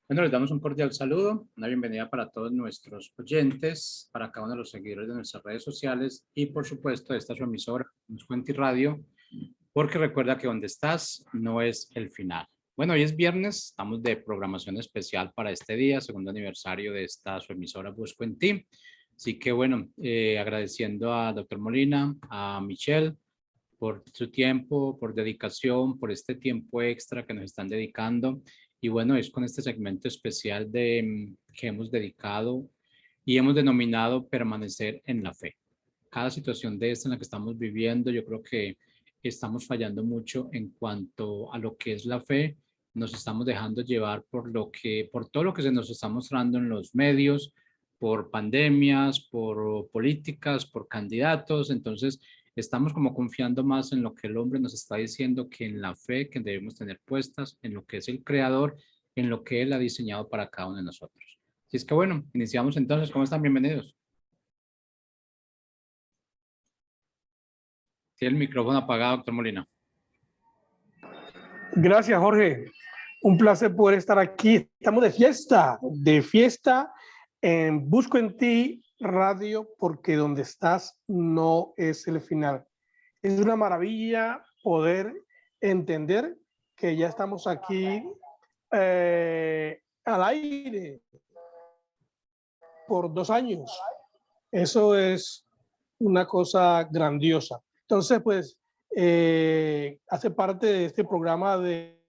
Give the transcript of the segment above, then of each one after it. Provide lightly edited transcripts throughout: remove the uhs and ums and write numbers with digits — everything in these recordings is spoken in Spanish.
Bueno, les damos un cordial saludo, una bienvenida para todos nuestros oyentes, para cada uno de los seguidores de nuestras redes sociales y, por supuesto, esta es su emisora, Buscuenti Radio, porque recuerda que donde estás no es el final. Bueno, hoy es viernes, estamos de programación especial para este día, segundo aniversario de esta su emisora Buscuenti. Así que, bueno, agradeciendo a Dr. Molina, a Michelle, por su tiempo, por dedicación, por este tiempo extra que nos están dedicando. Y bueno, es con este segmento especial que hemos dedicado y hemos denominado permanecer en la fe. Cada situación de esta en la que estamos viviendo, yo creo que estamos fallando mucho en cuanto a lo que es la fe. Nos estamos dejando llevar por todo lo que se nos está mostrando en los medios, por pandemias, por políticas, por candidatos. Entonces, estamos como confiando más en lo que el hombre nos está diciendo que en la fe que debemos tener puestas, en lo que es el creador, en lo que él ha diseñado para cada uno de nosotros. Así es que bueno, iniciamos entonces. ¿Cómo están? Bienvenidos. Tiene el micrófono apagado, doctor Molina. Gracias, Jorge. Un placer poder estar aquí. Estamos de fiesta en Busco en Ti Radio, porque donde estás no es el final. Es una maravilla poder entender que ya estamos aquí al aire por 2 años. Eso es una cosa grandiosa. Entonces, pues, hace parte de este programa de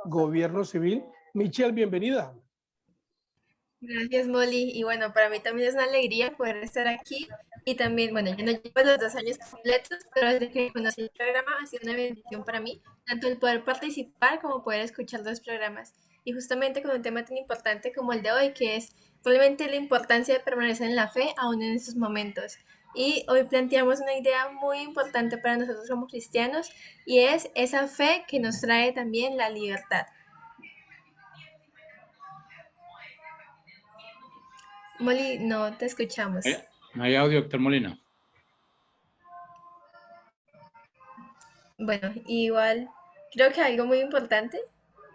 Gobierno Civil. Michelle, bienvenida. Gracias, Molly. Y bueno, para mí también es una alegría poder estar aquí. Y también, bueno, yo no llevo los 2 años completos, pero desde que conocí el programa ha sido una bendición para mí, tanto el poder participar como poder escuchar los programas. Y justamente con un tema tan importante como el de hoy, que es realmente la importancia de permanecer en la fe aún en estos momentos. Y hoy planteamos una idea muy importante para nosotros como cristianos, y es esa fe que nos trae también la libertad. Molly, no te escuchamos. No hay audio, doctor Molina. Bueno, igual creo que algo muy importante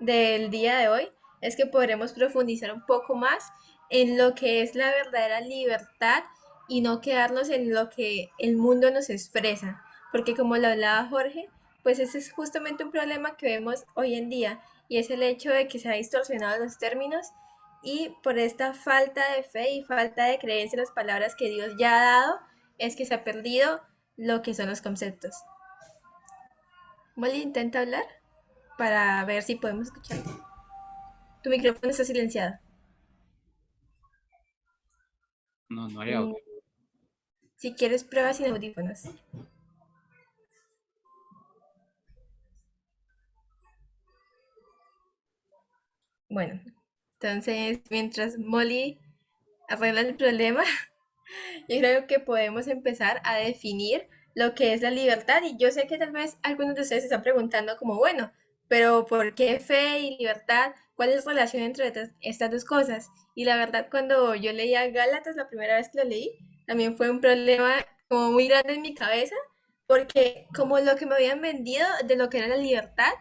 del día de hoy es que podremos profundizar un poco más en lo que es la verdadera libertad y no quedarnos en lo que el mundo nos expresa, porque como lo hablaba Jorge, pues ese es justamente un problema que vemos hoy en día, y es el hecho de que se ha distorsionado los términos, y por esta falta de fe y falta de creencia en las palabras que Dios ya ha dado es que se ha perdido lo que son los conceptos. Molly, intenta hablar para ver si podemos escucharte. Tu micrófono está silenciado. No hay audio. Si quieres, prueba sin audífonos. Bueno, entonces mientras Molly arregla el problema, yo creo que podemos empezar a definir lo que es la libertad. Y yo sé que tal vez algunos de ustedes se están preguntando como, bueno, pero ¿por qué fe y libertad? ¿Cuál es la relación entre estas dos cosas? Y la verdad, cuando yo leía Gálatas la primera vez que lo leí, también fue un problema como muy grande en mi cabeza, porque como lo que me habían vendido de lo que era la libertad,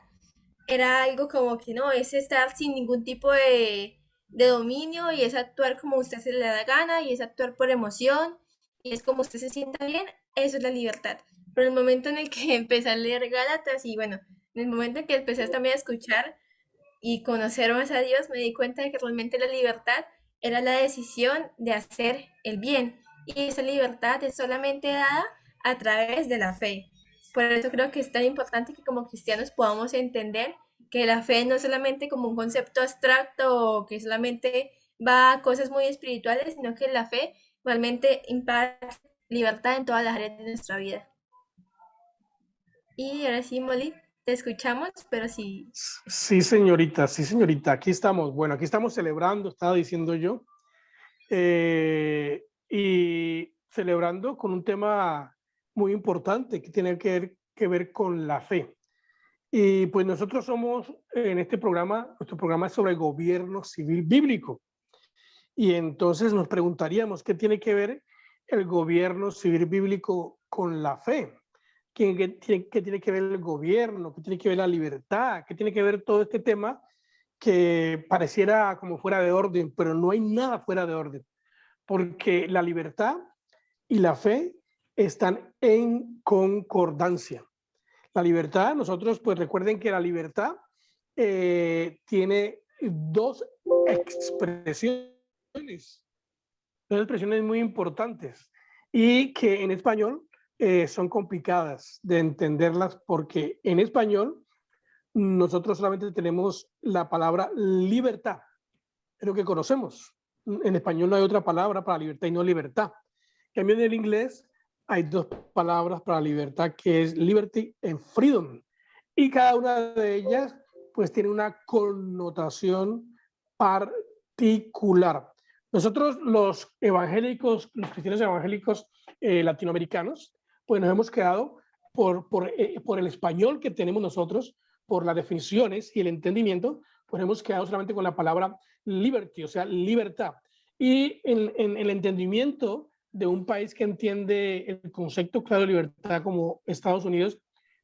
era algo como que no, es estar sin ningún tipo de dominio, y es actuar como usted se le da la gana, y es actuar por emoción, y es como usted se sienta bien. Eso es la libertad. Pero el momento en el que empecé a leer Gálatas, y bueno, en el momento en que empecé también a escuchar y conocer más a Dios, me di cuenta de que realmente la libertad era la decisión de hacer el bien, y esa libertad es solamente dada a través de la fe. Por eso creo que es tan importante que como cristianos podamos entender que la fe no es solamente como un concepto abstracto o que solamente va a cosas muy espirituales, sino que la fe realmente imparte libertad en todas las áreas de nuestra vida. Y ahora sí, Molly, te escuchamos, pero sí. Sí, señorita, sí, señorita. Aquí estamos. Bueno, aquí estamos celebrando, estaba diciendo yo, y celebrando con un tema muy importante que tiene que ver con la fe. Y pues nosotros somos en este programa, nuestro programa es sobre gobierno civil bíblico. Y entonces nos preguntaríamos, ¿qué tiene que ver el gobierno civil bíblico con la fe? ¿Qué tiene que ver el gobierno? ¿Qué tiene que ver la libertad? ¿Qué tiene que ver todo este tema que pareciera como fuera de orden, pero no hay nada fuera de orden, porque la libertad y la fe están en concordancia. La libertad, nosotros pues recuerden que la libertad tiene dos expresiones muy importantes y que en español son complicadas de entenderlas porque en español nosotros solamente tenemos la palabra libertad, es lo que conocemos. En español no hay otra palabra para libertad y no libertad. También en el inglés hay dos palabras para libertad que es liberty and freedom. Y cada una de ellas pues tiene una connotación particular. Nosotros los evangélicos, los cristianos evangélicos latinoamericanos, pues nos hemos quedado por el español que tenemos nosotros, por las definiciones y el entendimiento, pues hemos quedado solamente con la palabra liberty, o sea, libertad. Y en el entendimiento de un país que entiende el concepto claro de libertad como Estados Unidos,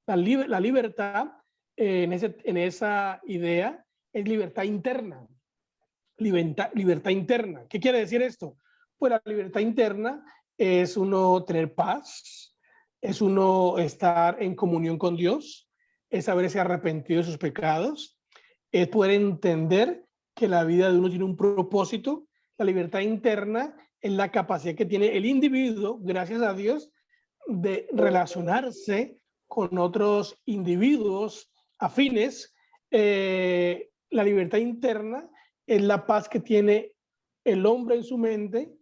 la libertad en esa idea es libertad interna. Libertad interna. ¿Qué quiere decir esto? Pues la libertad interna es uno tener paz, es uno estar en comunión con Dios, es haberse arrepentido de sus pecados, es poder entender que la vida de uno tiene un propósito. La libertad interna es la capacidad que tiene el individuo, gracias a Dios, de relacionarse con otros individuos afines. La libertad interna es la paz que tiene el hombre en su mente,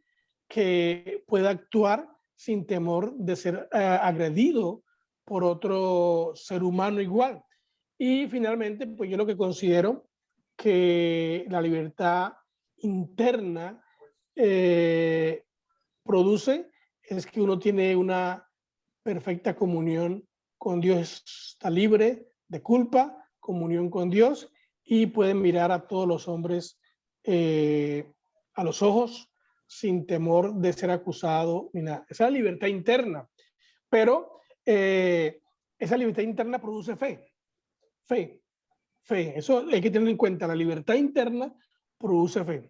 que puede actuar sin temor de ser agredido por otro ser humano igual. Y finalmente, pues yo lo que considero que la libertad interna produce es que uno tiene una perfecta comunión con Dios, está libre de culpa, comunión con Dios y puede mirar a todos los hombres a los ojos sin temor de ser acusado ni nada. Esa es la libertad interna, pero esa libertad interna produce fe. Eso hay que tener en cuenta. La libertad interna produce fe.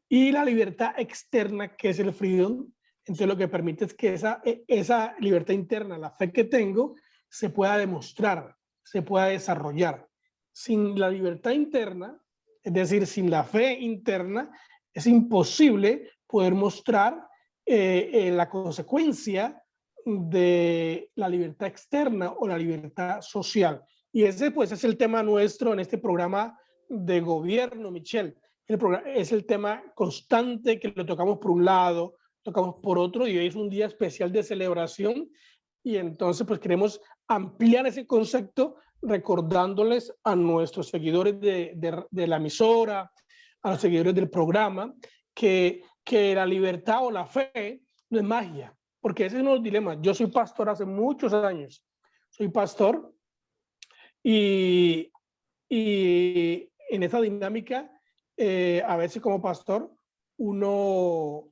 Y la libertad externa, que es el freedom, entonces lo que permite es que esa libertad interna, la fe que tengo, se pueda demostrar, se pueda desarrollar. Sin la libertad interna, es decir, sin la fe interna, es imposible poder mostrar la consecuencia de la libertad externa o la libertad social. Y ese pues es el tema nuestro en este programa de gobierno, Michelle. Es el tema constante que lo tocamos por un lado, tocamos por otro, y hoy es un día especial de celebración y entonces pues queremos ampliar ese concepto recordándoles a nuestros seguidores de la emisora, a los seguidores del programa, que la libertad o la fe no es magia, porque ese es uno de los dilemas. Yo soy pastor hace muchos años, soy pastor y en esa dinámica a veces como pastor uno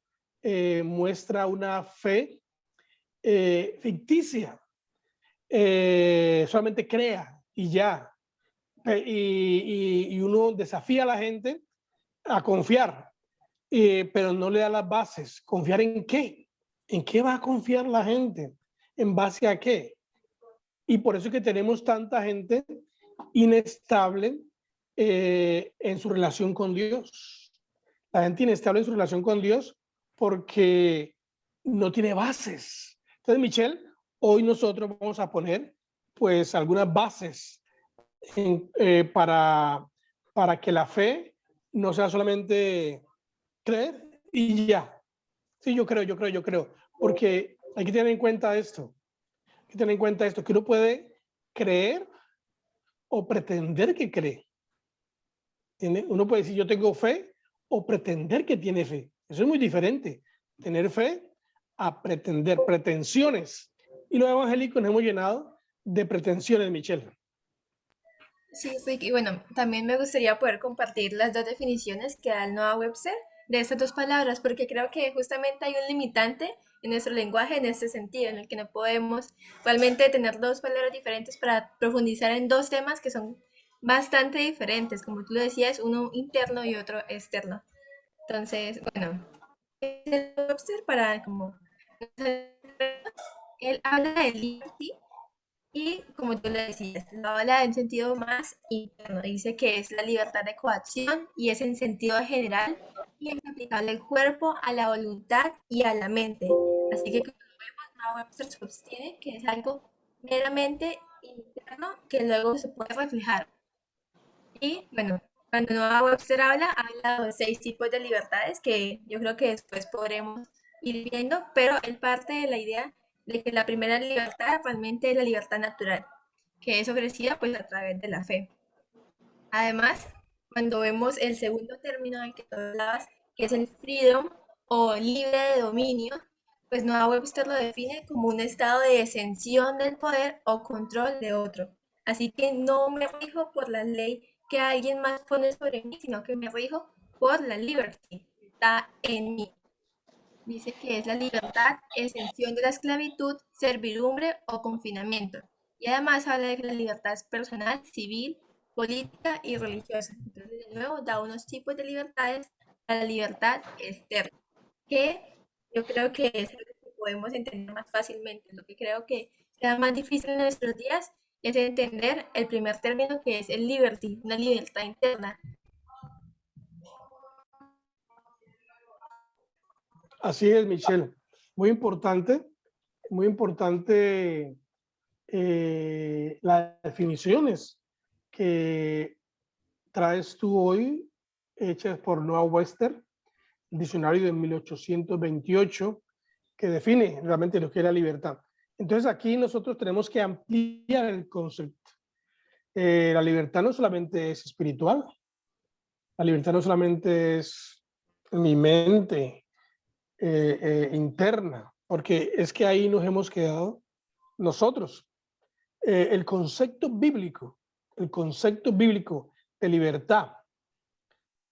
muestra una fe ficticia, solamente crea y ya, y uno desafía a la gente a confiar, pero no le da las bases. ¿Confiar en qué? ¿En qué va a confiar la gente? ¿En base a qué? Y por eso es que tenemos tanta gente inestable en su relación con Dios. La gente inestable en su relación con Dios porque no tiene bases. Entonces, Michelle, hoy nosotros vamos a poner pues algunas bases para que la fe no sea solamente creer y ya. Sí, yo creo. Porque hay que tener en cuenta esto. Hay que tener en cuenta esto, que uno puede creer o pretender que cree. ¿Entiende? Uno puede decir yo tengo fe o pretender que tiene fe. Eso es muy diferente. Tener fe a pretender, pretensiones. Y los evangélicos nos hemos llenado de pretensiones, Michelle. Sí, sí, y bueno, también me gustaría poder compartir las dos definiciones que da el Noah Webster de estas dos palabras, porque creo que justamente hay un limitante en nuestro lenguaje en este sentido, en el que no podemos realmente tener dos palabras diferentes para profundizar en dos temas que son bastante diferentes, como tú lo decías, uno interno y otro externo. Entonces, bueno, el Webster para como él habla de liberty y como tú lo decías, lo habla en sentido más interno. Dice que es la libertad de coacción y es en sentido general y es aplicable al cuerpo, a la voluntad y a la mente. Así que como vemos, Noah Webster sostiene que es algo meramente interno que luego se puede reflejar. Y bueno, cuando Noah Webster habla de 6 tipos de libertades que yo creo que después podremos ir viendo, pero él parte de la idea de que la primera libertad realmente es la libertad natural, que es ofrecida pues a través de la fe. Además, cuando vemos el segundo término del que tú hablabas, que es el freedom o libre de dominio, pues Noah Webster lo define como un estado de exención del poder o control de otro. Así que no me rijo por la ley que alguien más pone sobre mí, sino que me rijo por la liberty que está en mí. Dice que es la libertad, exención de la esclavitud, servidumbre o confinamiento. Y además habla de que la libertad es personal, civil, política y religiosa. Entonces, de nuevo, da unos tipos de libertades a la libertad externa, que yo creo que es algo que podemos entender más fácilmente. Lo que creo que sea más difícil en nuestros días es entender el primer término que es el liberty, una libertad interna. Así es, Michelle. Muy importante las definiciones que traes tú hoy, hechas por Noah Webster, diccionario de 1828, que define realmente lo que es la libertad. Entonces aquí nosotros tenemos que ampliar el concepto. La libertad no solamente es espiritual, la libertad no solamente es mi mente interna, porque es que ahí nos hemos quedado nosotros. El concepto bíblico de libertad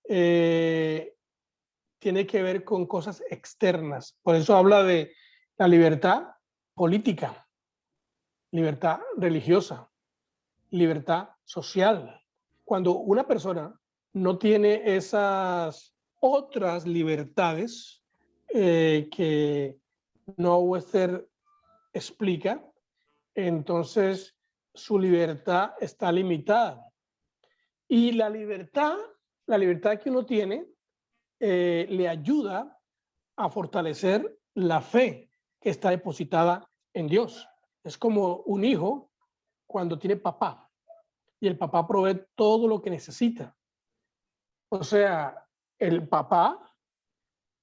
tiene que ver con cosas externas. Por eso habla de la libertad política, libertad religiosa, libertad social. Cuando una persona no tiene esas otras libertades que Noah Webster explica, entonces su libertad está limitada. Y la libertad que uno tiene, le ayuda a fortalecer la fe que está depositada en Dios. Es como un hijo cuando tiene papá y el papá provee todo lo que necesita. O sea, el papá,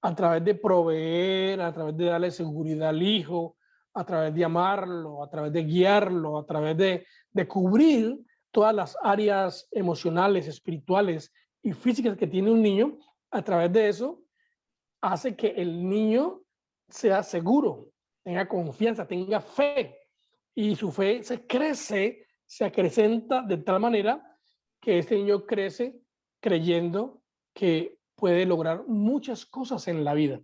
a través de proveer, a través de darle seguridad al hijo, a través de amarlo, a través de guiarlo, a través de cubrir todas las áreas emocionales, espirituales y físicas que tiene un niño, a través de eso hace que el niño sea seguro, tenga confianza, tenga fe, y su fe se crece, se acrecenta de tal manera que este niño crece creyendo que puede lograr muchas cosas en la vida.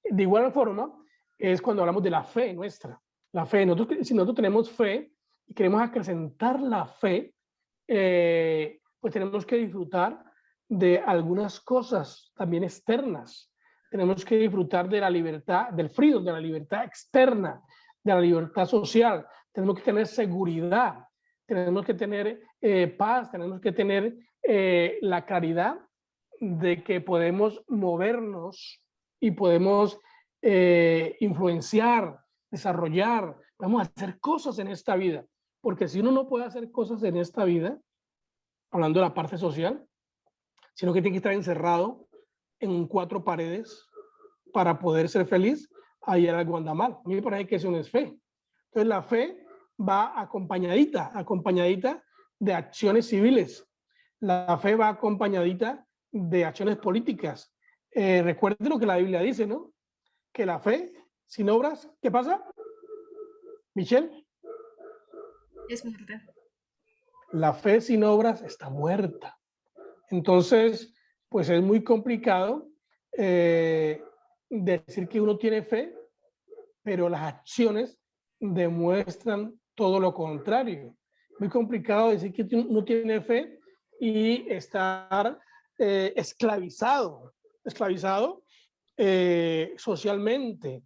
De igual forma, es cuando hablamos de la fe nuestra. La fe, si nosotros tenemos fe y queremos acrecentar la fe, pues tenemos que disfrutar de algunas cosas también externas. Tenemos que disfrutar de la libertad, del freedom, de la libertad externa, de la libertad social. Tenemos que tener seguridad, tenemos que tener paz, tenemos que tener la claridad de que podemos movernos y podemos influenciar, desarrollar, podemos hacer cosas en esta vida. Porque si uno no puede hacer cosas en esta vida, hablando de la parte social, sino que tiene que estar encerrado en 4 paredes para poder ser feliz, ahí era algo anda mal. A mí me parece que eso no es fe. Entonces la fe va acompañadita de acciones civiles. La fe va acompañadita de acciones políticas. Recuerden lo que la Biblia dice, ¿no? Que la fe sin obras, ¿qué pasa? Michelle. Es muerta. La fe sin obras está muerta. Entonces, pues es muy complicado decir que uno tiene fe, pero las acciones demuestran todo lo contrario. Muy complicado decir que uno tiene fe y estar esclavizado socialmente,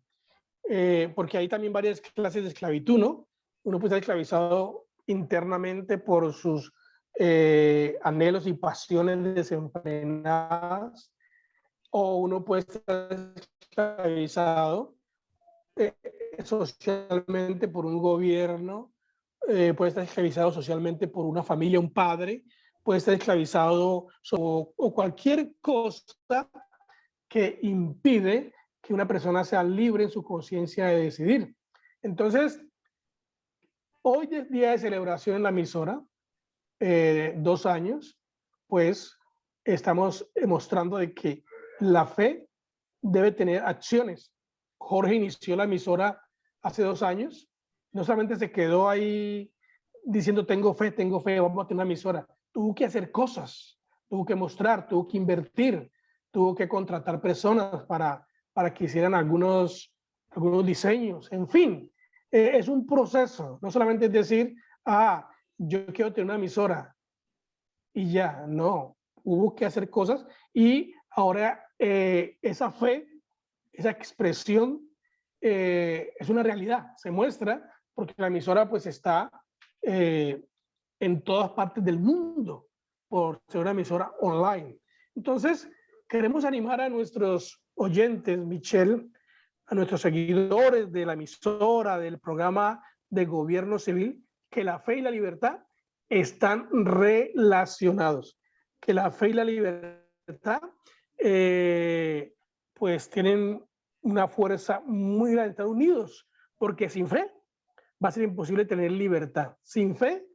porque hay también varias clases de esclavitud, ¿no? Uno puede estar esclavizado internamente por sus anhelos y pasiones desenfrenadas, o uno puede estar esclavizado socialmente por un gobierno, puede estar esclavizado socialmente por una familia, un padre, puede estar esclavizado o cualquier cosa que impide que una persona sea libre en su conciencia de decidir. Entonces, hoy es día de celebración en la emisora, 2 años, pues estamos mostrando de que la fe debe tener acciones. Jorge inició la emisora hace 2 años, no solamente se quedó ahí diciendo tengo fe, vamos a tener una emisora. Tuvo que hacer cosas, tuvo que mostrar, tuvo que invertir, tuvo que contratar personas para que hicieran algunos diseños, en fin. Es un proceso, no solamente es decir, yo quiero tener una emisora y ya, no, hubo que hacer cosas y ahora esa fe, esa expresión es una realidad, se muestra porque la emisora pues está en todas partes del mundo por ser una emisora online. Entonces, queremos animar a nuestros oyentes, Michelle, a nuestros seguidores de la emisora, del programa de gobierno civil, que la fe y la libertad están relacionados, que la fe y la libertad pues tienen una fuerza muy grande, están unidos, porque sin fe va a ser imposible tener libertad. Sin fe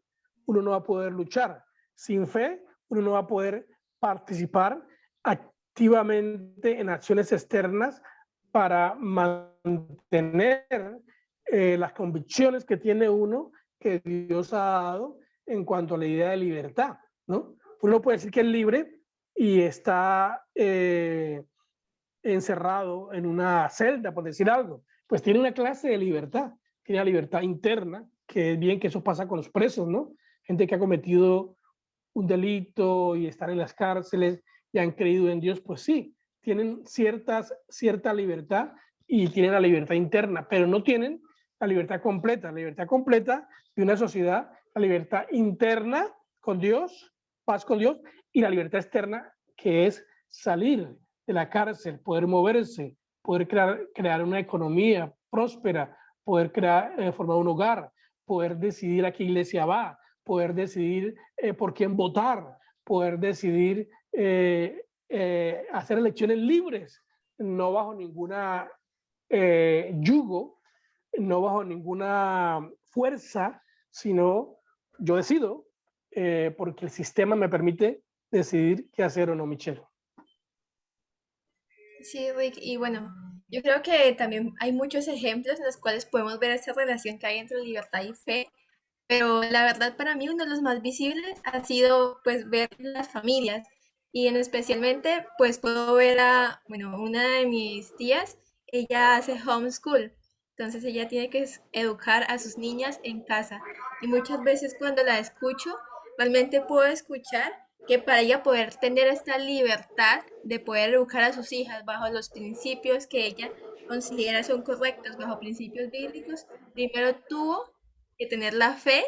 uno no va a poder luchar, sin fe uno no va a poder participar activamente en acciones externas para mantener las convicciones que tiene uno, que Dios ha dado en cuanto a la idea de libertad, ¿no? Uno puede decir que es libre y está encerrado en una celda, por decir algo, pues tiene una clase de libertad, tiene la libertad interna, que es bien que eso pasa con los presos, ¿no? Gente que ha cometido un delito y están en las cárceles y han creído en Dios, pues sí, tienen cierta libertad y tienen la libertad interna, pero no tienen la libertad completa de una sociedad, la libertad interna con Dios, paz con Dios, y la libertad externa, que es salir de la cárcel, poder moverse, poder crear una economía próspera, poder formar un hogar, poder decidir a qué iglesia va, poder decidir por quién votar, poder decidir hacer elecciones libres, no bajo ninguna yugo, no bajo ninguna fuerza, sino yo decido porque el sistema me permite decidir qué hacer o no, Michelle. Sí, Rick, y bueno, yo creo que también hay muchos ejemplos en los cuales podemos ver esa relación que hay entre libertad y fe, pero la verdad para mí uno de los más visibles ha sido pues ver las familias y en especialmente pues puedo ver a, bueno, una de mis tías, ella hace homeschool, entonces ella tiene que educar a sus niñas en casa y muchas veces cuando la escucho, realmente puedo escuchar que para ella poder tener esta libertad de poder educar a sus hijas bajo los principios que ella considera son correctos, bajo principios bíblicos, primero tuvo que tener la fe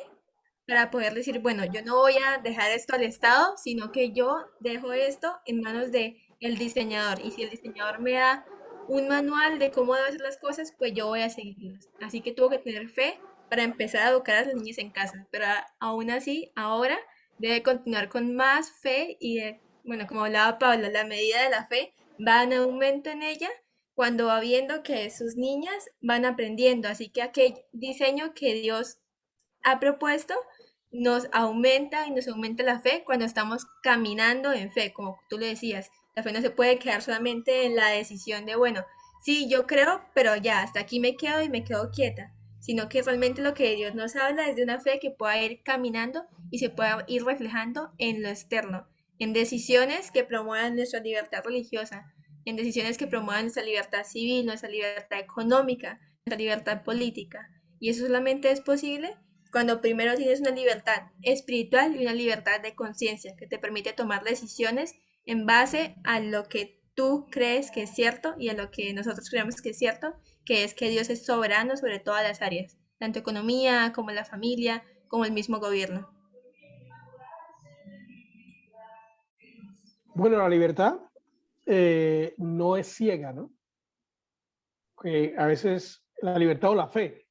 para poder decir, bueno, yo no voy a dejar esto al Estado, sino que yo dejo esto en manos de el diseñador. Y si el diseñador me da un manual de cómo debo hacer las cosas, pues yo voy a seguirlas. Así que tuvo que tener fe para empezar a educar a las niñas en casa. Pero aún así, ahora debe continuar con más fe y, bueno, como hablaba Pablo, la medida de la fe va en aumento en ella cuando va viendo que sus niñas van aprendiendo. Así que aquel diseño que Dios ha propuesto nos aumenta y nos aumenta la fe cuando estamos caminando en fe, como tú le decías. La fe no se puede quedar solamente en la decisión de, bueno, sí, yo creo, pero ya, hasta aquí me quedo y me quedo quieta, sino que realmente lo que Dios nos habla es de una fe que pueda ir caminando y se pueda ir reflejando en lo externo, en decisiones que promuevan nuestra libertad religiosa, en decisiones que promuevan nuestra libertad civil, nuestra libertad económica, nuestra libertad política. Y eso solamente es posible cuando primero tienes una libertad espiritual y una libertad de conciencia que te permite tomar decisiones en base a lo que tú crees que es cierto y a lo que nosotros creemos que es cierto, que es que Dios es soberano sobre todas las áreas, tanto economía como la familia, como el mismo gobierno. Bueno, la libertad no es ciega, ¿no? Que a veces la libertad o la fe,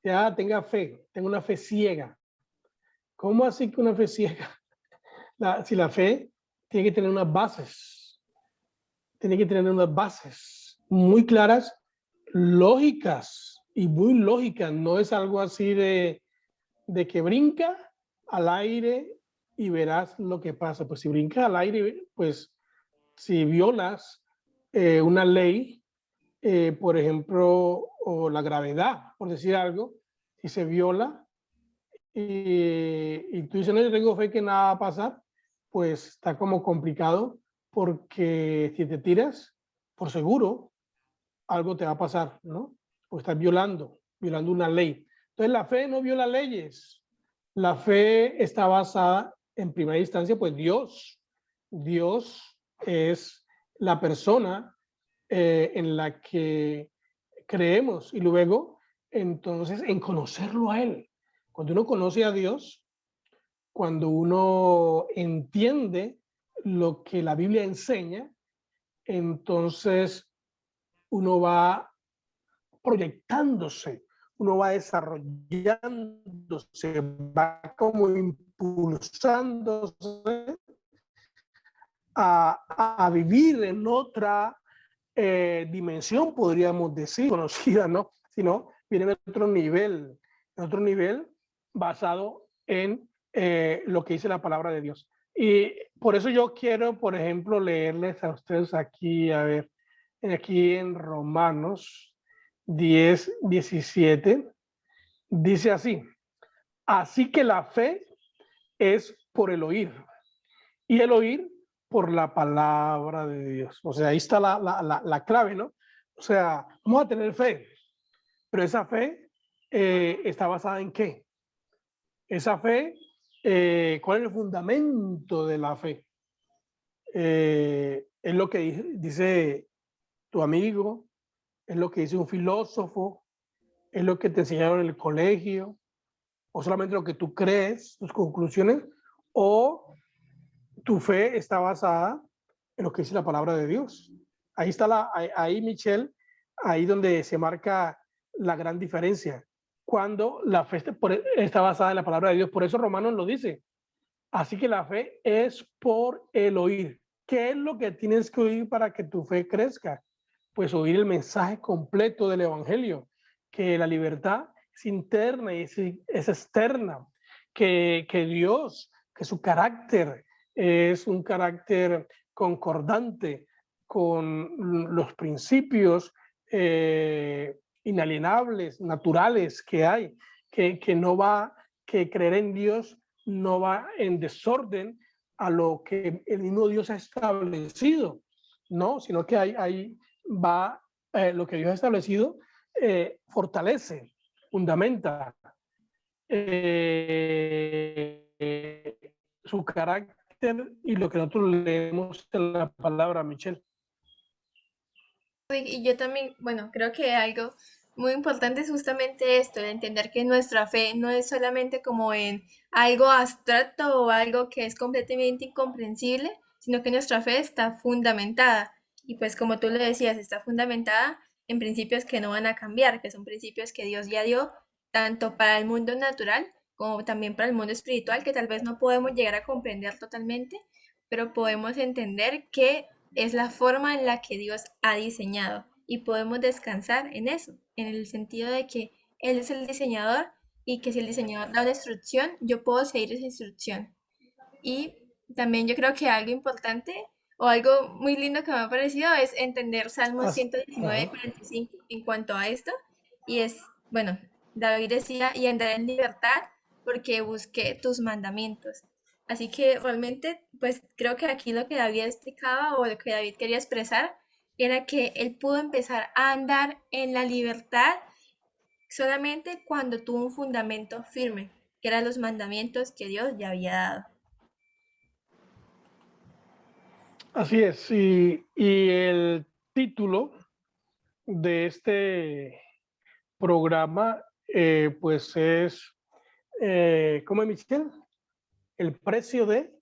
ya tenga fe, tenga una fe ciega. ¿Cómo así que una fe ciega? Si la fe tiene que tener unas bases, tiene que tener unas bases muy claras, lógicas y muy lógicas. No es algo así de que brinca al aire y verás lo que pasa. Pues si brincas al aire, pues si violas una ley, por ejemplo, o la gravedad, por decir algo, si se viola y tú dices, no, yo tengo fe que nada va a pasar, pues está como complicado porque si te tiras, por seguro, algo te va a pasar, ¿no? O estás violando una ley. Entonces la fe no viola leyes. La fe está basada en primera instancia, pues Dios. Dios es la persona en la que creemos y luego entonces en conocerlo a Él. Cuando uno conoce a Dios, cuando uno entiende lo que la Biblia enseña, entonces uno va proyectándose, uno va desarrollándose, va como impulsándose a vivir en otra dimensión, podríamos decir, conocida, ¿no? Sino viene en otro nivel basado en lo que dice la palabra de Dios. Y por eso yo quiero, por ejemplo, leerles a ustedes aquí, a ver, aquí en Romanos 10:17, dice así: así que la fe es por el oír y el oír por la palabra de Dios. O sea, ahí está la clave, ¿no? O sea, vamos a tener fe, pero esa fe está basada en qué? Esa fe, ¿cuál es el fundamento de la fe? Es lo que dice tu amigo, es lo que dice un filósofo, es lo que te enseñaron en el colegio, o solamente lo que tú crees, tus conclusiones, o tu fe está basada en lo que dice la palabra de Dios. Ahí está ahí Michelle, ahí donde se marca la gran diferencia. Cuando la fe está basada en la palabra de Dios. Por eso Romanos lo dice. Así que la fe es por el oír. ¿Qué es lo que tienes que oír para que tu fe crezca? Pues oír el mensaje completo del Evangelio, que la libertad es interna y es externa, que Dios, que su carácter es un carácter concordante con los principios inalienables, naturales que hay, que no va, que creer en Dios no va en desorden a lo que el mismo Dios ha establecido, ¿no? Sino que ahí va lo que Dios ha establecido, fortalece, fundamenta su carácter y lo que nosotros leemos en la palabra, Michelle. Y yo también, bueno, creo que algo muy importante es justamente esto, el entender que nuestra fe no es solamente como en algo abstracto o algo que es completamente incomprensible, sino que nuestra fe está fundamentada. Y pues como tú lo decías, está fundamentada en principios que no van a cambiar, que son principios que Dios ya dio tanto para el mundo natural como también para el mundo espiritual, que tal vez no podemos llegar a comprender totalmente, pero podemos entender que es la forma en la que Dios ha diseñado y podemos descansar en eso, en el sentido de que Él es el diseñador y que si el diseñador da una instrucción, yo puedo seguir esa instrucción. Y también yo creo que algo importante o algo muy lindo que me ha parecido es entender Salmos 119, 45 en cuanto a esto. Y es, bueno, David decía, y andaré en libertad porque busqué tus mandamientos. Así que realmente, pues creo que aquí lo que David explicaba o lo que David quería expresar era que él pudo empezar a andar en la libertad solamente cuando tuvo un fundamento firme, que eran los mandamientos que Dios ya había dado. Así es, y el título de este programa, pues es, ¿cómo es, Michelle? El precio de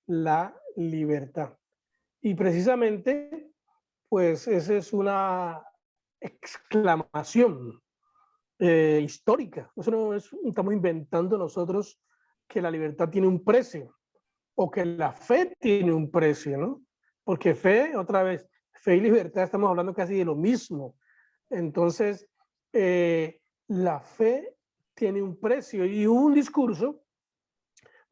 la libertad. Y precisamente, pues esa es una exclamación histórica. Eso no es, estamos inventando nosotros que la libertad tiene un precio o que la fe tiene un precio, ¿no? Porque fe, otra vez, fe y libertad estamos hablando casi de lo mismo. Entonces, la fe tiene un precio y hubo un discurso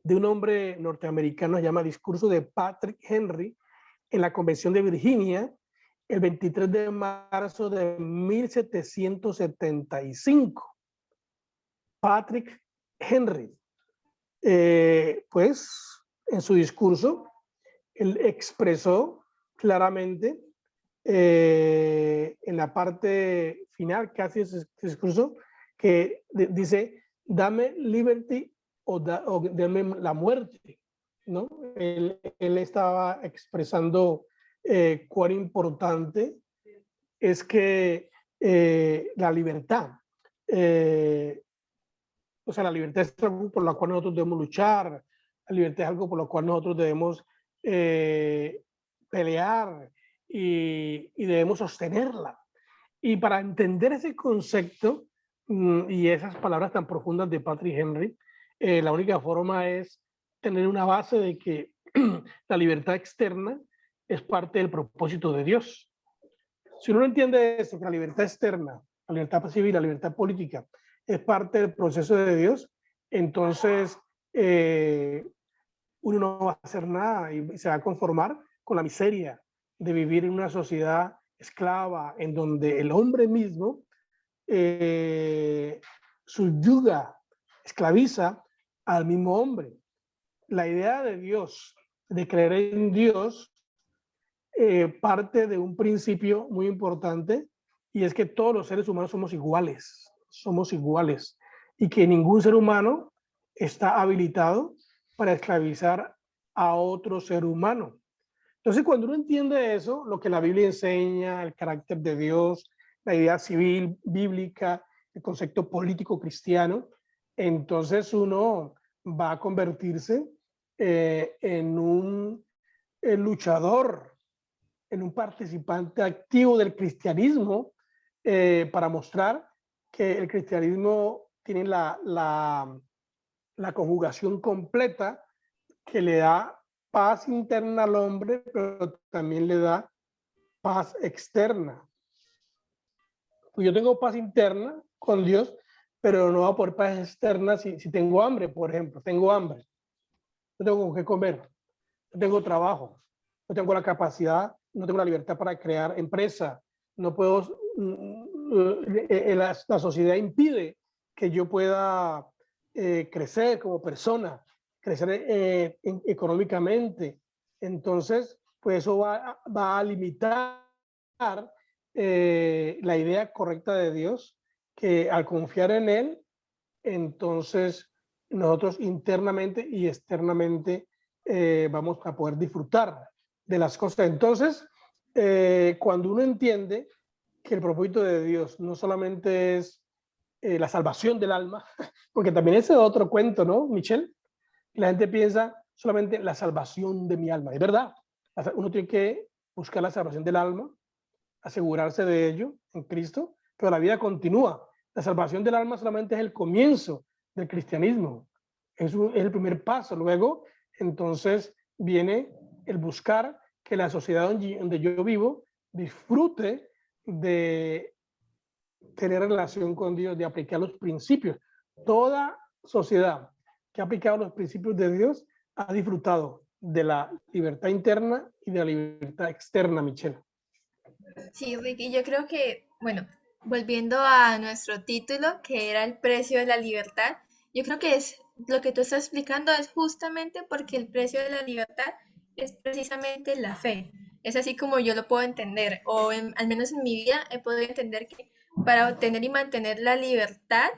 de un hombre norteamericano, se llama Discurso de Patrick Henry, en la Convención de Virginia, el 23 de marzo de 1775. Patrick Henry, pues en su discurso, él expresó claramente en la parte final casi de su discurso que dice, dame liberty o dame la muerte, ¿no? Él estaba expresando cuán importante es que la libertad, o sea, la libertad es algo por la cual nosotros debemos luchar, la libertad es algo por lo cual nosotros debemos pelear y debemos sostenerla. Y para entender ese concepto y esas palabras tan profundas de Patrick Henry, la única forma es tener una base de que la libertad externa es parte del propósito de Dios. Si uno no entiende eso, que la libertad externa, la libertad civil, la libertad política, es parte del proceso de Dios, entonces uno no va a hacer nada y se va a conformar con la miseria de vivir en una sociedad esclava en donde el hombre mismo subyuga, esclaviza al mismo hombre. La idea de Dios, de creer en Dios, parte de un principio muy importante y es que todos los seres humanos somos iguales y que ningún ser humano está habilitado para esclavizar a otro ser humano. Entonces, cuando uno entiende eso, lo que la Biblia enseña, el carácter de Dios, la idea civil, bíblica, el concepto político cristiano, entonces uno va a convertirse en un luchador, en un participante activo del cristianismo para mostrar que el cristianismo tiene la conjugación completa que le da paz interna al hombre, pero también le da paz externa. Pues yo tengo paz interna con Dios, pero no va a poder paz externa si tengo hambre, por ejemplo. Tengo hambre, no tengo con qué comer, no tengo trabajo, no tengo la capacidad, no tengo la libertad para crear empresa, no puedo, la sociedad impide que yo pueda crecer como persona, crecer económicamente. Entonces, pues eso va a limitar la idea correcta de Dios, que al confiar en Él, entonces nosotros internamente y externamente vamos a poder disfrutar de las cosas. Entonces, cuando uno entiende que el propósito de Dios no solamente es la salvación del alma, porque también ese es otro cuento, ¿no, Michelle? La gente piensa solamente la salvación de mi alma. Es verdad, uno tiene que buscar la salvación del alma, asegurarse de ello en Cristo, pero la vida continúa. La salvación del alma solamente es el comienzo del cristianismo, es el primer paso. Luego, entonces, viene el buscar que la sociedad donde yo vivo disfrute de tener relación con Dios, de aplicar los principios. Toda sociedad que ha aplicado los principios de Dios ha disfrutado de la libertad interna y de la libertad externa, Michelle. Sí, Ricky, yo creo que, bueno, volviendo a nuestro título, que era el precio de la libertad, yo creo que es lo que tú estás explicando es justamente porque el precio de la libertad es precisamente la fe. Es así como yo lo puedo entender, o al menos en mi vida he podido entender que para obtener y mantener la libertad,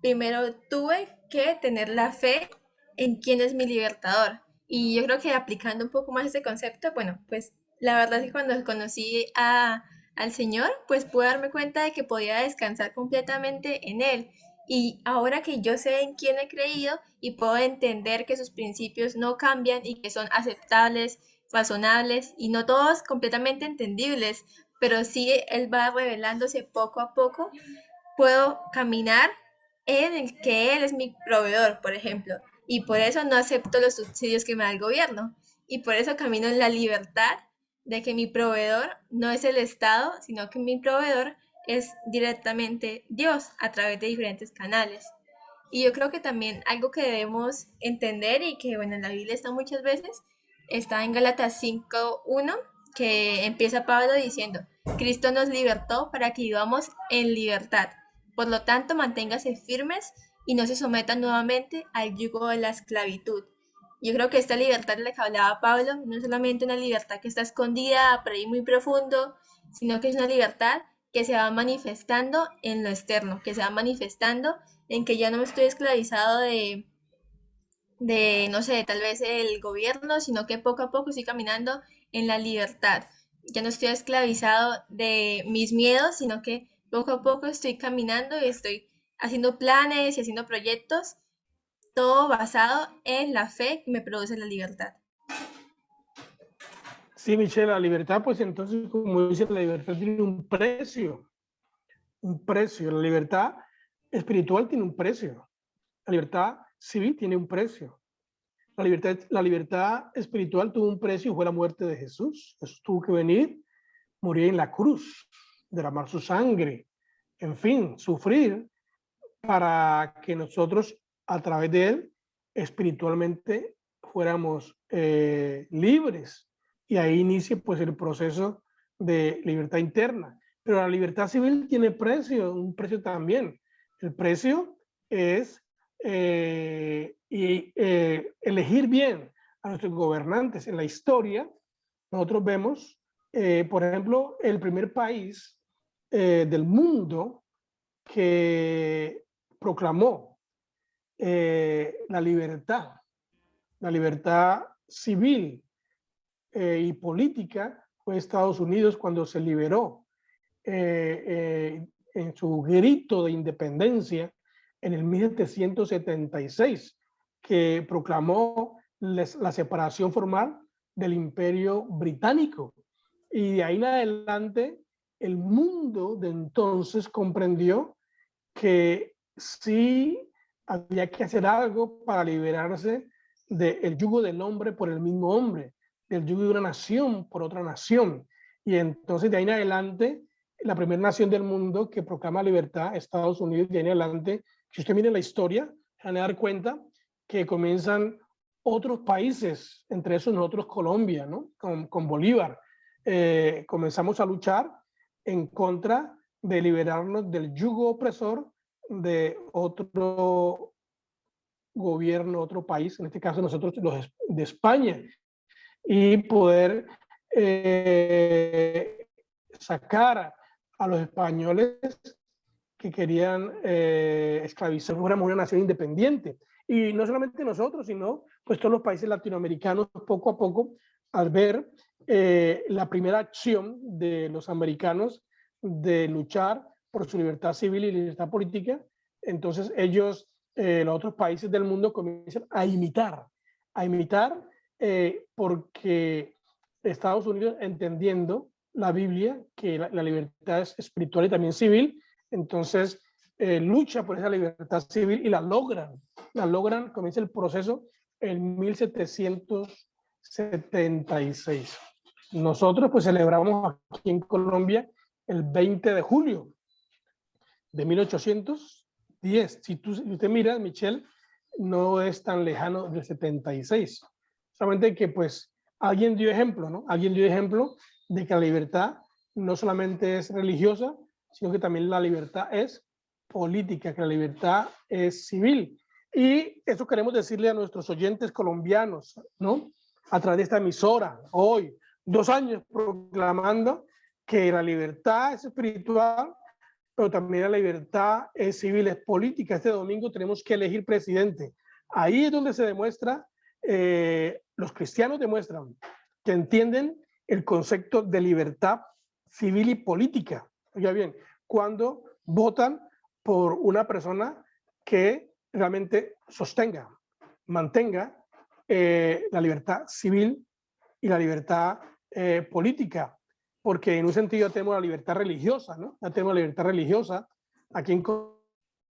primero tuve que tener la fe en quién es mi libertador. Y yo creo que aplicando un poco más ese concepto, bueno, pues la verdad es que cuando conocí al Señor, pues pude darme cuenta de que podía descansar completamente en Él. Y ahora que yo sé en quién he creído y puedo entender que sus principios no cambian y que son aceptables, razonables y no todos completamente entendibles, pero sí Él va revelándose poco a poco, puedo caminar en el que Él es mi proveedor, por ejemplo, y por eso no acepto los subsidios que me da el gobierno, y por eso camino en la libertad de que mi proveedor no es el Estado, sino que mi proveedor es directamente Dios a través de diferentes canales. Y yo creo que también algo que debemos entender y que, bueno, en la Biblia está muchas veces, está en Gálatas 5:1, que empieza Pablo diciendo, Cristo nos libertó para que vivamos en libertad. Por lo tanto, manténgase firmes y no se sometan nuevamente al yugo de la esclavitud. Yo creo que esta libertad de la que hablaba Pablo no es solamente una libertad que está escondida por ahí muy profundo, sino que es una libertad que se va manifestando en lo externo, que se va manifestando en que ya no me estoy esclavizado no sé, tal vez el gobierno, sino que poco a poco estoy caminando en la libertad. Ya no estoy esclavizado de mis miedos, sino que poco a poco estoy caminando y estoy haciendo planes y haciendo proyectos, todo basado en la fe que me produce la libertad. Sí, Michelle, la libertad, pues entonces, como dice, la libertad tiene un precio, un precio. La libertad espiritual tiene un precio. La libertad civil tiene un precio. La libertad espiritual tuvo un precio y fue la muerte de Jesús. Jesús tuvo que venir, morir en la cruz, derramar su sangre, en fin, sufrir para que nosotros, a través de él, espiritualmente fuéramos libres. Y ahí inicia pues el proceso de libertad interna. Pero la libertad civil tiene precio, un precio también. El precio es elegir bien a nuestros gobernantes. En la historia, nosotros vemos, por ejemplo, el primer país del mundo que proclamó la libertad civil y política fue Estados Unidos cuando se liberó en su grito de independencia en el 1776, que proclamó la separación formal del Imperio Británico. Y de ahí en adelante, el mundo de entonces comprendió que sí había que hacer algo para liberarse del yugo del hombre por el mismo hombre, del yugo de una nación por otra nación. Y entonces de ahí en adelante, la primera nación del mundo que proclama libertad, Estados Unidos, de ahí en adelante, si usted mira la historia, se van a dar cuenta que comienzan otros países, entre esos nosotros Colombia, ¿no? Con Bolívar. Comenzamos a luchar en contra de liberarnos del yugo opresor de otro gobierno, otro país, en este caso nosotros los de España, y poder sacar a los españoles que querían esclavizar, fuéramos una nación independiente. Y no solamente nosotros, sino pues todos los países latinoamericanos, poco a poco, al ver la primera acción de los americanos de luchar por su libertad civil y libertad política, entonces ellos, los otros países del mundo comienzan a imitar porque Estados Unidos, entendiendo la Biblia, que la libertad es espiritual y también civil, entonces lucha por esa libertad civil y la logran, comienza el proceso en 1776. Nosotros pues celebramos aquí en Colombia el 20 de julio de 1810. Si usted mira, Michelle, no es tan lejano del 76. Solamente que pues alguien dio ejemplo, ¿no? Alguien dio ejemplo de que la libertad no solamente es religiosa, sino que también la libertad es política, que la libertad es civil. Y eso queremos decirle a nuestros oyentes colombianos, ¿no? A través de esta emisora, hoy, 2 años proclamando que la libertad es espiritual, pero también la libertad civil, es política. Este domingo tenemos que elegir presidente. Ahí es donde se demuestra, los cristianos demuestran que entienden el concepto de libertad civil y política. Oiga bien, cuando votan por una persona que realmente sostenga, mantenga la libertad civil y la libertad política, porque en un sentido ya tenemos la libertad religiosa, ¿no? Ya tenemos la libertad religiosa. Aquí en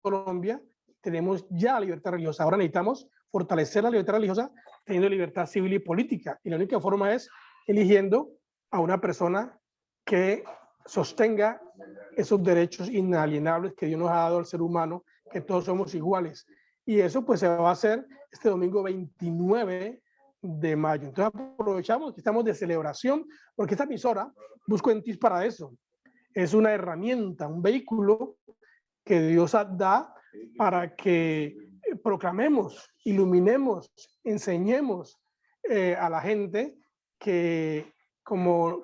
Colombia tenemos ya la libertad religiosa. Ahora necesitamos fortalecer la libertad religiosa teniendo libertad civil y política. Y la única forma es eligiendo a una persona que sostenga esos derechos inalienables que Dios nos ha dado al ser humano, que todos somos iguales. Y eso pues se va a hacer este domingo 29 de mayo. Entonces aprovechamos que estamos de celebración, porque esta emisora, Busco en Ti, para eso. Es una herramienta, un vehículo que Dios da para que proclamemos, iluminemos, enseñemos a la gente que como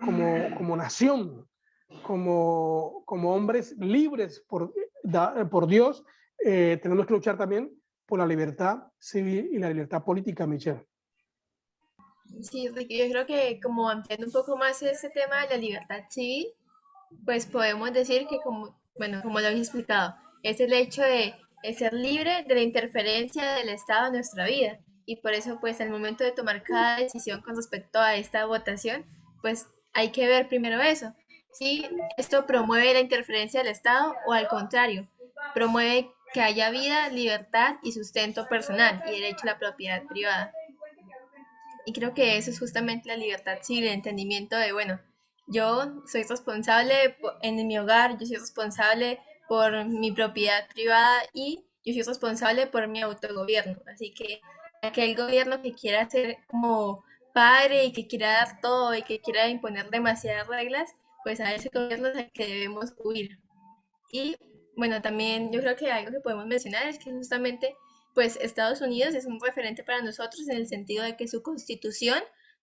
nación, como hombres libres por Dios, tenemos que luchar también por la libertad civil y la libertad política, Michelle. Sí, Ricky, yo creo que como ampliando un poco más ese tema de la libertad civil, pues podemos decir que como, bueno, como lo habéis explicado, es el hecho de ser libre de la interferencia del Estado en nuestra vida. Y por eso, pues, al momento de tomar cada decisión con respecto a esta votación, pues hay que ver primero eso. Si esto promueve la interferencia del Estado o al contrario, promueve que haya vida, libertad y sustento personal y derecho a la propiedad privada. Y creo que eso es justamente la libertad civil, el entendimiento de, bueno, yo soy responsable en mi hogar, yo soy responsable por mi propiedad privada y yo soy responsable por mi autogobierno. Así que aquel gobierno que quiera ser como padre y que quiera dar todo y que quiera imponer demasiadas reglas, pues a ese gobierno es al que debemos huir. Y bueno, también yo creo que algo que podemos mencionar es que justamente pues Estados Unidos es un referente para nosotros en el sentido de que su constitución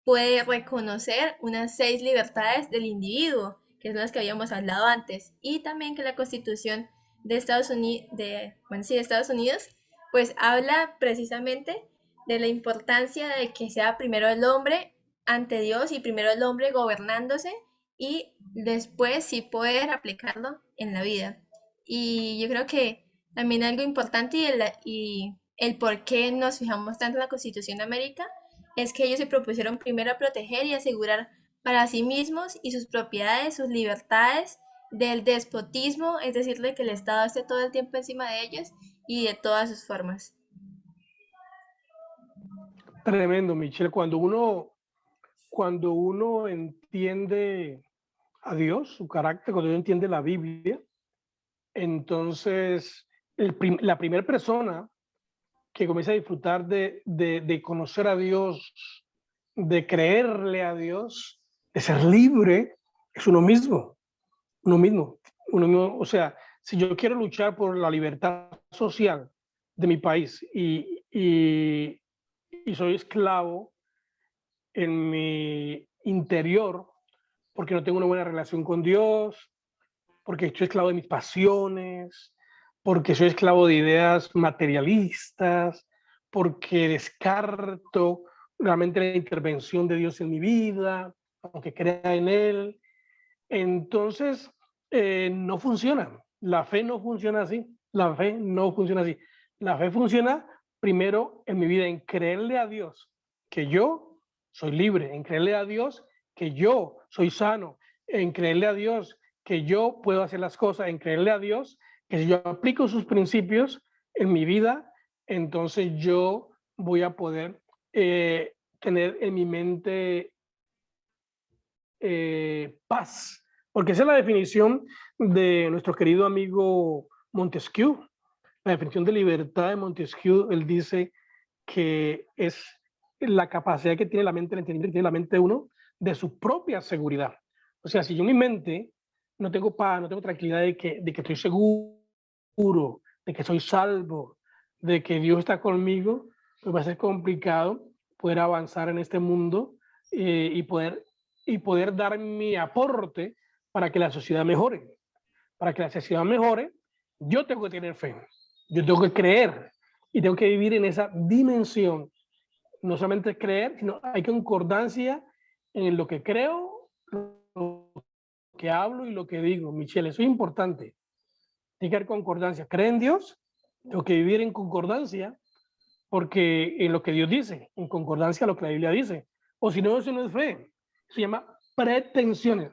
puede reconocer unas 6 libertades del individuo, que es las que habíamos hablado antes, y también que la constitución de Estados Unidos, bueno, sí, de Estados Unidos, pues habla precisamente de la importancia de que sea primero el hombre ante Dios y primero el hombre gobernándose y después sí poder aplicarlo en la vida. Y yo creo que también algo importante y el por qué nos fijamos tanto en la Constitución de América es que ellos se propusieron primero proteger y asegurar para sí mismos y sus propiedades, sus libertades del despotismo, es decir, de que el Estado esté todo el tiempo encima de ellos y de todas sus formas. Tremendo, Michelle. Cuando uno entiende a Dios, su carácter, cuando uno entiende la Biblia, entonces la primera persona que comienza a disfrutar de conocer a Dios, de creerle a Dios, de ser libre, es uno mismo. Uno mismo. O sea, si yo quiero luchar por la libertad social de mi país y soy esclavo en mi interior porque no tengo una buena relación con Dios, porque soy esclavo de mis pasiones, porque soy esclavo de ideas materialistas, porque descarto realmente la intervención de Dios en mi vida, aunque crea en Él. Entonces, no funciona. La fe no funciona así. La fe no funciona así. La fe funciona primero en mi vida, en creerle a Dios que yo soy libre, en creerle a Dios que yo soy sano, en creerle a Dios que yo puedo hacer las cosas, en creerle a Dios que si yo aplico sus principios en mi vida, entonces yo voy a poder tener en mi mente paz, porque esa es la definición de nuestro querido amigo Montesquieu. La definición de libertad de Montesquieu, él dice que es la capacidad que tiene la mente, el entendimiento que tiene la mente de uno de su propia seguridad. O sea, si yo en mi mente no tengo paz, no tengo tranquilidad de que estoy seguro, de que soy salvo, de que Dios está conmigo, pues va a ser complicado poder avanzar en este mundo y poder dar mi aporte para que la sociedad mejore. para que la sociedad mejore, yo tengo que tener fe, yo tengo que creer y tengo que vivir en esa dimensión. No solamente creer, sino hay concordancia en lo que creo, lo que hablo y lo que digo. Michelle, eso es importante. Tiene que haber concordancia. ¿Cree en Dios? Tengo que vivir en concordancia, porque en lo que Dios dice, en concordancia a lo que la Biblia dice. O si no, eso no es fe. Se llama pretensiones.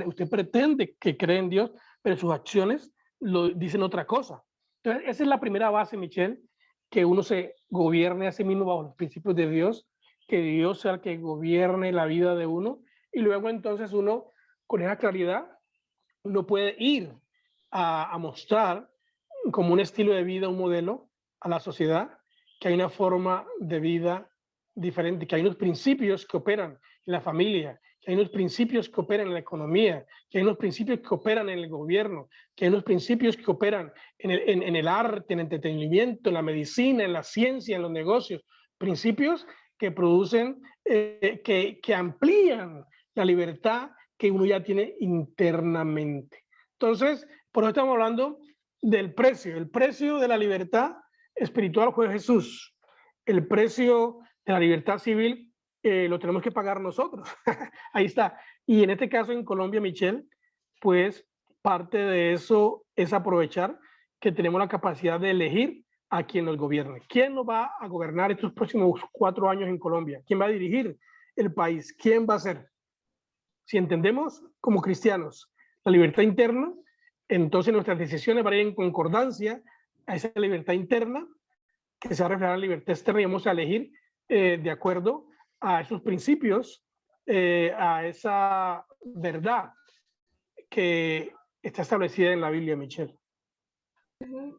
Usted pretende que cree en Dios, pero sus acciones lo dicen otra cosa. Entonces, esa es la primera base, Michelle, que uno se gobierne a sí mismo bajo los principios de Dios, que Dios sea el que gobierne la vida de uno, y luego entonces uno, con esa claridad, uno puede ir a mostrar como un estilo de vida, un modelo a la sociedad, que hay una forma de vida diferente, que hay unos principios que operan en la familia, que hay unos principios que operan en la economía, que hay unos principios que operan en el gobierno, que hay unos principios que operan en el arte, en el entretenimiento, en la medicina, en la ciencia, en los negocios, principios que producen, que amplían la libertad que uno ya tiene internamente. Entonces, por eso estamos hablando del precio. El precio de la libertad espiritual fue Jesús. El precio de la libertad civil lo tenemos que pagar nosotros. Ahí está. Y en este caso en Colombia, Michelle, pues parte de eso es aprovechar que tenemos la capacidad de elegir a quien nos gobierne. ¿Quién nos va a gobernar estos próximos 4 años en Colombia? ¿Quién va a dirigir el país? ¿Quién va a ser? Si entendemos como cristianos la libertad interna, entonces nuestras decisiones van a ir en concordancia a esa libertad interna que se va a reflejar en la libertad externa y vamos a elegir de acuerdo a esos principios, a esa verdad que está establecida en la Biblia, Michelle.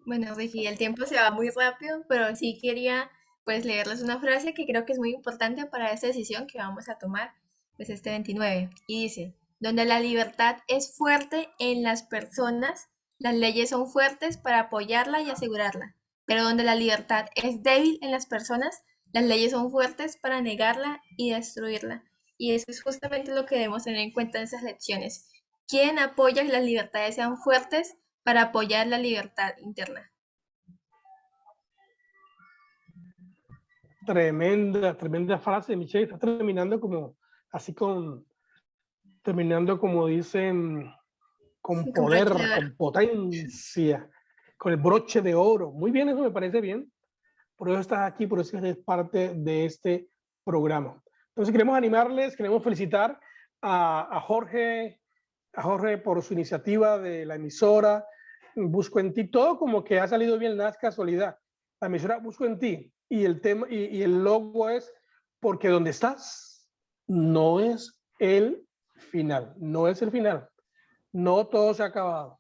Bueno, Ricky, el tiempo se va muy rápido, pero sí quería pues leerles una frase que creo que es muy importante para esta decisión que vamos a tomar pues este 29. Y dice, donde la libertad es fuerte en las personas, las leyes son fuertes para apoyarla y asegurarla. Pero donde la libertad es débil en las personas, las leyes son fuertes para negarla y destruirla. Y eso es justamente lo que debemos tener en cuenta en esas lecciones. ¿Quién apoya que las libertades sean fuertes para apoyar la libertad interna? Tremenda frase, Michelle. Está terminando como, así terminando como dicen, con Con broche de poder, oro. con potencia, con el broche de oro. Muy bien, eso me parece bien. Por eso estás aquí, por eso eres parte de este programa. Entonces queremos animarles, queremos felicitar a Jorge por su iniciativa de la emisora Busco en Ti. Todo como que ha salido bien, nada es casualidad. La emisora Busco en Ti y el tema y el logo es porque donde estás no es el final, no es el final. No todo se ha acabado.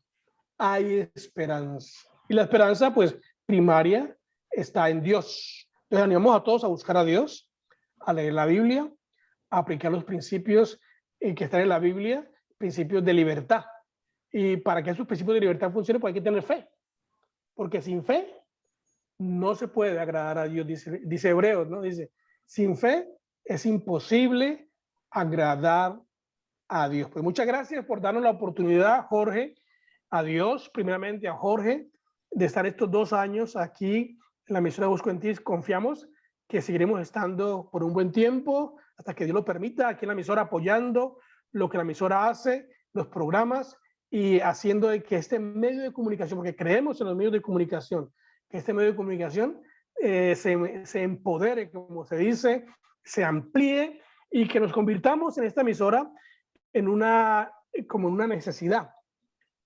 Hay esperanza. Y la esperanza, pues, primaria está en Dios. Entonces animamos a todos a buscar a Dios, a leer la Biblia, a aplicar los principios que están en la Biblia, principios de libertad. Y para que esos principios de libertad funcionen, pues hay que tener fe. Porque sin fe no se puede agradar a Dios, dice Hebreos, ¿no? Dice, sin fe es imposible agradar a Dios. Pues muchas gracias por darnos la oportunidad, Jorge, a Dios, primeramente a Jorge, de estar estos 2 años aquí en la emisora Busco en Ti. Confiamos que seguiremos estando por un buen tiempo, hasta que Dios lo permita, aquí en la emisora apoyando lo que la emisora hace, los programas, y haciendo de que este medio de comunicación, porque creemos en los medios de comunicación, que este medio de comunicación se empodere, como se dice, se amplíe y que nos convirtamos en esta emisora en como una necesidad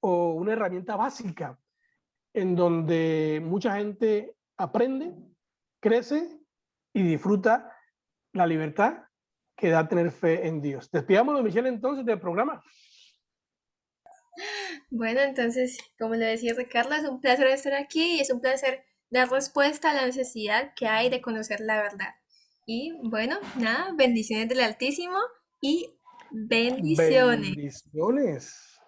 o una herramienta básica en donde mucha gente aprende, crece y disfruta la libertad que da tener fe en Dios. Despidámonos, Michelle, entonces del programa. Bueno, entonces, como le decía Ricardo, es un placer estar aquí y es un placer dar respuesta a la necesidad que hay de conocer la verdad. Y bueno, nada, bendiciones del Altísimo y bendiciones. Bendiciones.